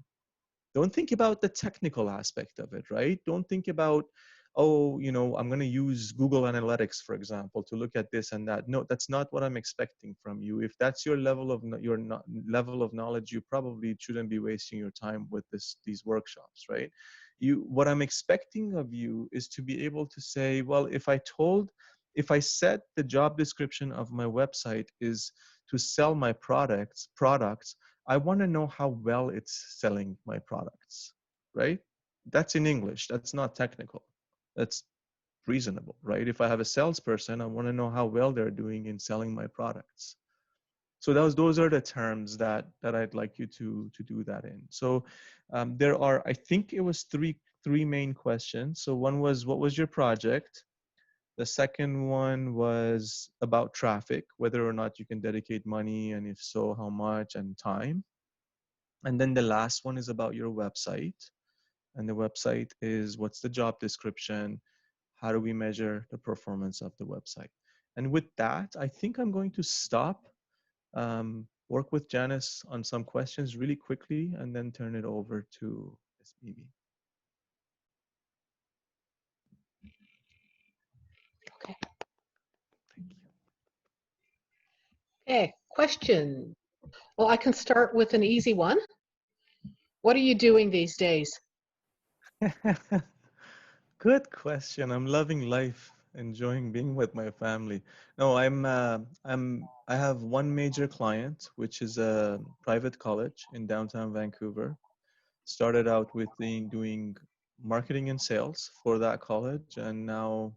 Don't think about the technical aspect of it, right? Don't think about, oh, you know, I'm going to use Google Analytics, for example, to look at this and that. No, that's not what I'm expecting from you. If that's your level of level of knowledge, you probably shouldn't be wasting your time with these workshops, right? What I'm expecting of you is to be able to say, well, if I said the job description of my website is to sell my products, I want to know how well it's selling my products, right? That's in English. That's not technical. That's reasonable, right? If I have a salesperson, I want to know how well they're doing in selling my products. So those are the terms that I'd like you to do that in. So there are, I think it was three main questions. So one was, what was your project? The second one was about traffic, whether or not you can dedicate money, and if so, how much, and time. And then the last one is about your website. And the website is, what's the job description? How do we measure the performance of the website? And with that, I think I'm going to stop, work with Janice on some questions really quickly, and then turn it over to Ms. Mimi. Okay. Thank Okay, question. Well, I can start with an easy one. What are you doing these days? you. Good question. I'm loving life, enjoying being with my family. No, I have one major client, which is a private college in downtown Vancouver. Started out with doing marketing and sales for that college, and now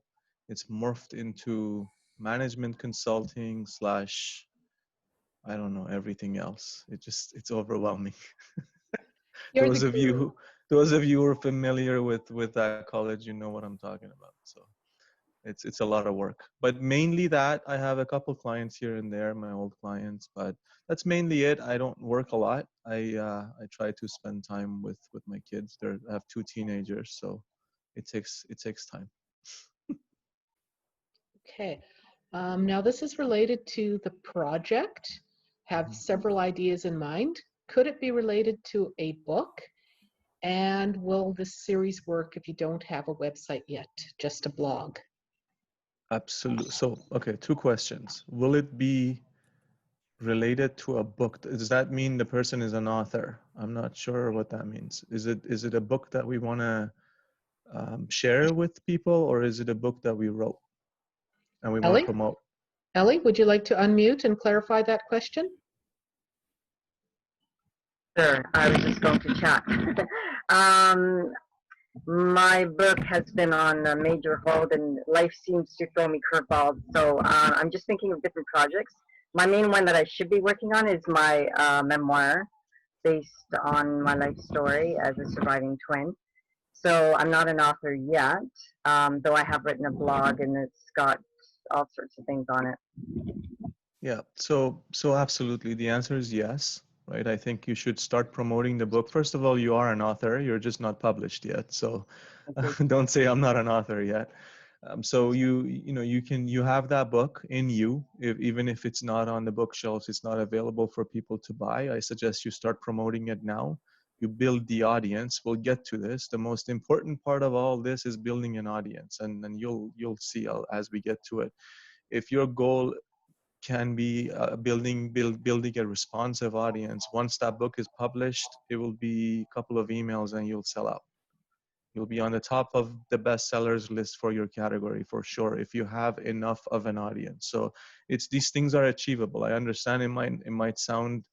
it's morphed into management consulting slash, I don't know, everything else. It's overwhelming. You're Those the of guru. you who are familiar with that college, you know what I'm talking about. So it's a lot of work, but mainly that. I have a couple clients here and there, my old clients, but that's mainly it. I don't work a lot. I try to spend time with my kids. I have two teenagers, so it takes time. Okay. Now this is related to the project. Have Mhm. several ideas in mind. Could it be related to a book? And will this series work if you don't have a website yet, just a blog? Absolutely. So, okay, two questions. Will it be related to a book? Does that mean the person is an author? I'm not sure what that means. Is it a book that we want to share with people, or is it a book that we wrote and we want to Ellie? promote? Ellie, would you like to unmute and clarify that question? Sure, I was just going to chat. um, my book has been on a major hold, and life seems to throw me curveballs. So I'm just thinking of different projects. My main one that I should be working on is my memoir, based on my life story as a surviving twin. So I'm not an author yet, though I have written a blog, and it's got all sorts of things on it. Yeah, so absolutely. The answer is yes, right? I think you should start promoting the book. First of all, you are an author, you're just not published yet. So don't say I'm not an author yet. So you have that book in you, even if it's not on the bookshelves, it's not available for people to buy. I suggest you start promoting it now. You build the audience. We'll get to this. The most important part of all this is building an audience, and you'll see as we get to it. If your goal can be building a responsive audience, once that book is published, it will be a couple of emails and you'll sell out. You'll be on the top of the bestsellers list for your category for sure, if you have enough of an audience. So these things are achievable. I understand it might sound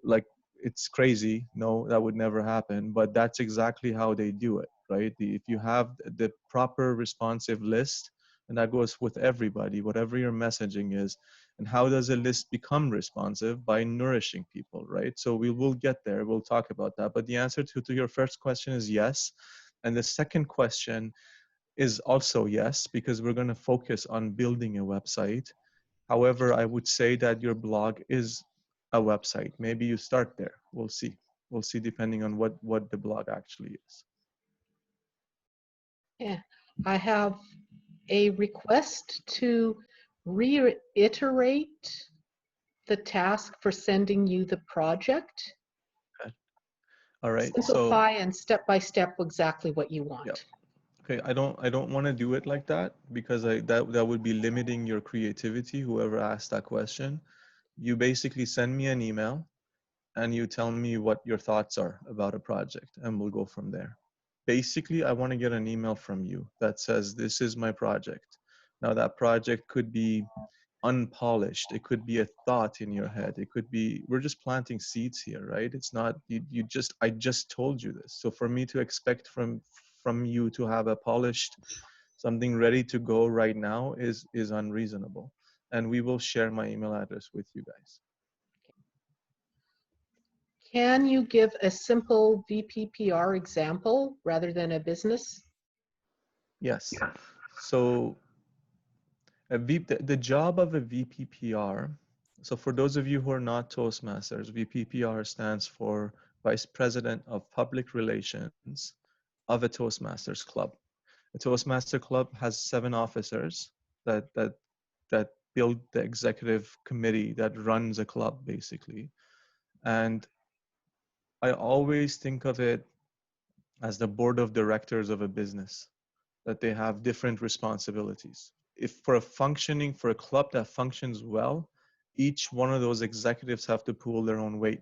like it's crazy. No, that would never happen, but that's exactly how they do it, right? If you have the proper responsive list, and that goes with everybody, whatever your messaging is. And how does a list become responsive? By nourishing people, right? So we will get there. We'll talk about that. But the answer to your first question is yes. And the second question is also yes, because we're going to focus on building a website. However, I would say that your blog is a website. Maybe you start there. We'll see. We'll see depending on what the blog actually is. Yeah, I have a request to reiterate the task for sending you the project. Okay. All right. Simplify and step by step exactly what you want. Yep. Okay, I don't want to do it like that because that would be limiting your creativity, whoever asked that question. You basically send me an email and you tell me what your thoughts are about a project and we'll go from there. Basically, I want to get an email from you that says this is my project. Now that project could be unpolished, it could be a thought in your head, it could be, we're just planting seeds here, right? It's not I just told you this. So for me to expect from you to have a polished something ready to go right now is unreasonable. And we will share my email address with you guys. Can you give a simple VPPR example rather than a business? Yes. So the job of a VPPR, so for those of you who are not Toastmasters, VPPR stands for Vice President of Public Relations of a Toastmasters club. A Toastmaster club has 7 officers that build the executive committee that runs a club, basically. And I always think of it as the board of directors of a business, that they have different responsibilities. If for a club that functions well, each one of those executives have to pull their own weight.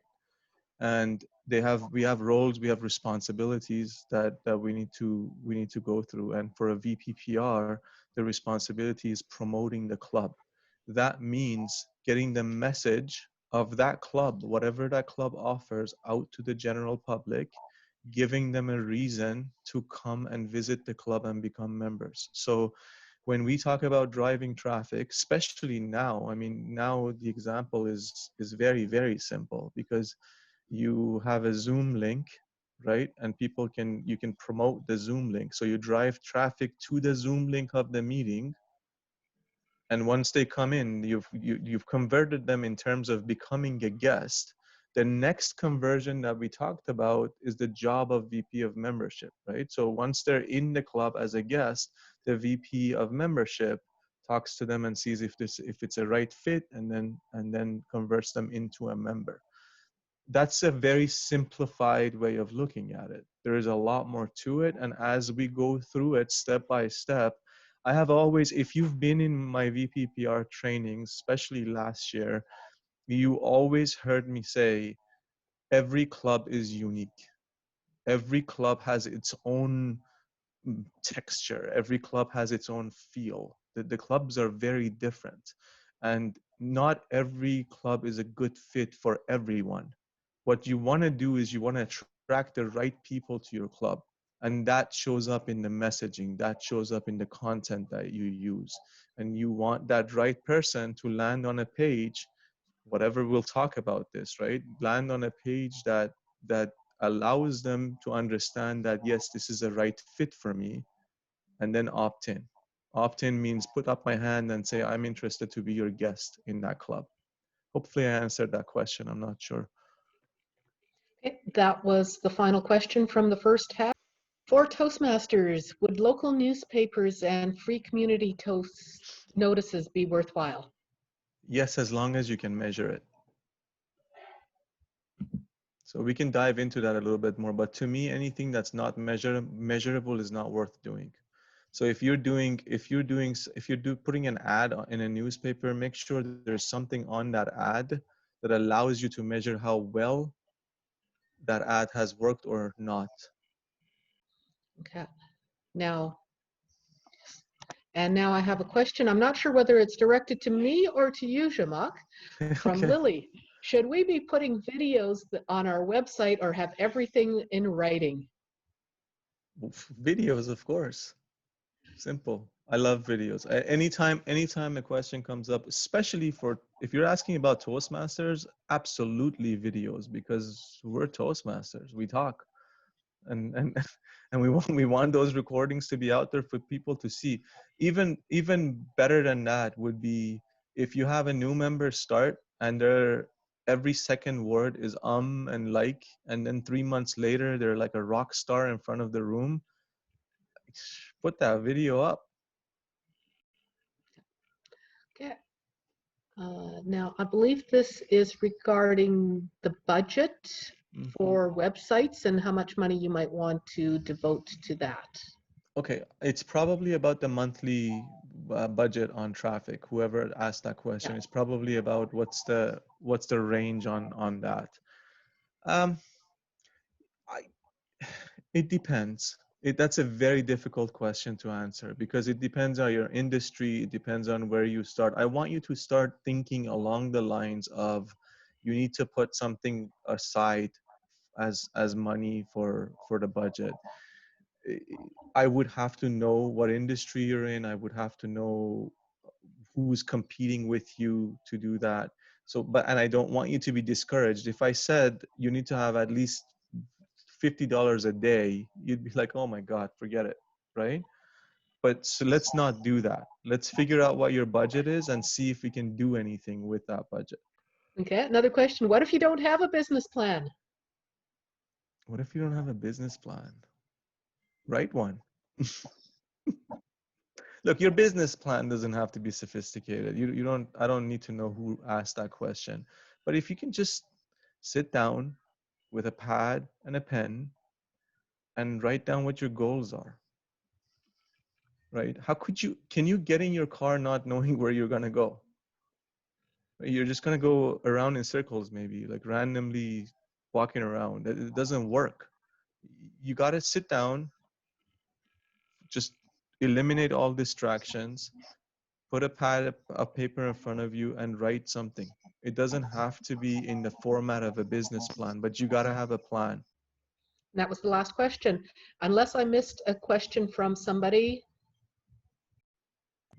And we have roles, we have responsibilities that we need to go through. And for a VPPR, the responsibility is promoting the club. That means getting the message of that club, whatever that club offers, out to the general public, giving them a reason to come and visit the club and become members. So when we talk about driving traffic, especially now, I mean, now the example is very, very simple because you have a Zoom link, right? And you can promote the Zoom link. So you drive traffic to the Zoom link of the meeting. And once they come in, you've converted them in terms of becoming a guest. The next conversion that we talked about is the job of VP of membership, right? So once they're in the club as a guest, the VP of membership talks to them and sees if it's a right fit, and then converts them into a member. That's a very simplified way of looking at it. There is a lot more to it. And as we go through it step by step, I have always, if you've been in my VPPR trainings, especially last year, you always heard me say, every club is unique. Every club has its own texture. Every club has its own feel. The clubs are very different. And not every club is a good fit for everyone. What you want to do is you want to attract the right people to your club. And that shows up in the messaging, that shows up in the content that you use. And you want that right person to land on a page, whatever we'll talk about this, right? Land on a page that allows them to understand that, yes, this is a right fit for me, and then opt in. Opt in means put up my hand and say, I'm interested to be your guest in that club. Hopefully I answered that question. I'm not sure. Okay, that was the final question from the first half. For Toastmasters, would local newspapers and free community toast notices be worthwhile? Yes, as long as you can measure it. So we can dive into that a little bit more, but to me, anything that's not measurable is not worth doing. So if you're putting an ad in a newspaper, make sure that there's something on that ad that allows you to measure how well that ad has worked or not. Okay. Now I have a question. I'm not sure whether it's directed to me or to you, Jamak, from Okay. Lily. Should we be putting videos on our website or have everything in writing? Videos, of course. Simple. I love videos. Anytime a question comes up, especially if you're asking about Toastmasters, absolutely videos, because we're Toastmasters. We talk. And and we want those recordings to be out there for people to see. Even better than that would be if you have a new member start and every second word is and like, and then 3 months later they're like a rock star in front of the room. Put that video up. Okay. Now, I believe this is regarding the budget for websites and how much money you might want to devote to that. Okay, it's probably about the monthly budget on traffic. Whoever asked that question, is probably about what's the range on that. Um, I it depends. That's a very difficult question to answer because it depends on your industry. It depends on where you start. I want you to start thinking along the lines of you need to put something aside as money for the budget. I would have to know what industry you're in. I would have to know who's competing with you to do that. So, and I don't want you to be discouraged. If I said you need to have at least $50 a day, you'd be like, oh my God, forget it, right? But so let's not do that. Let's figure out what your budget is and see if we can do anything with that budget. Okay, another question. What if you don't have a business plan? What if you don't have a business plan? Write one. Look, your business plan doesn't have to be sophisticated. You don't, I don't need to know who asked that question. But if you can just sit down with a pad and a pen and write down what your goals are, right? Can you get in your car not knowing where you're going to go? You're just going to go around in circles, maybe like randomly walking around. It doesn't work. You got to sit down, just eliminate all distractions, put a pad of paper in front of you and write something. It doesn't have to be in the format of a business plan, but you got to have a plan. That was the last question. Unless I missed a question from somebody.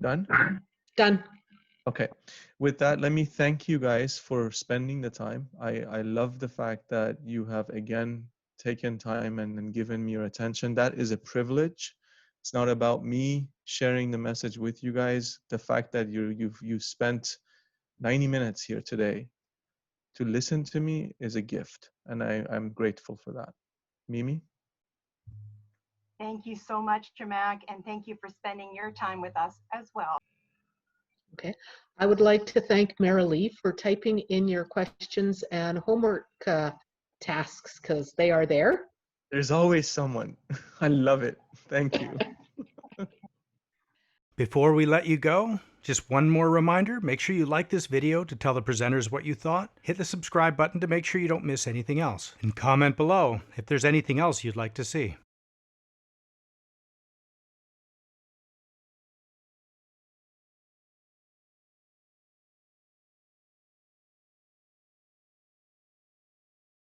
Done? Done. Okay. With that, let me thank you guys for spending the time. I love the fact that you have again taken time and given me your attention. That is a privilege. It's not about me sharing the message with you guys. The fact that you spent 90 minutes here today to listen to me is a gift, and I'm grateful for that. Mimi? Thank you so much, Jamak, and thank you for spending your time with us as well. Okay. I would like to thank Marilee for typing in your questions and homework tasks because they are there. There's always someone. I love it. Thank you. Before we let you go, just one more reminder, make sure you like this video to tell the presenters what you thought, hit the subscribe button to make sure you don't miss anything else, and comment below if there's anything else you'd like to see.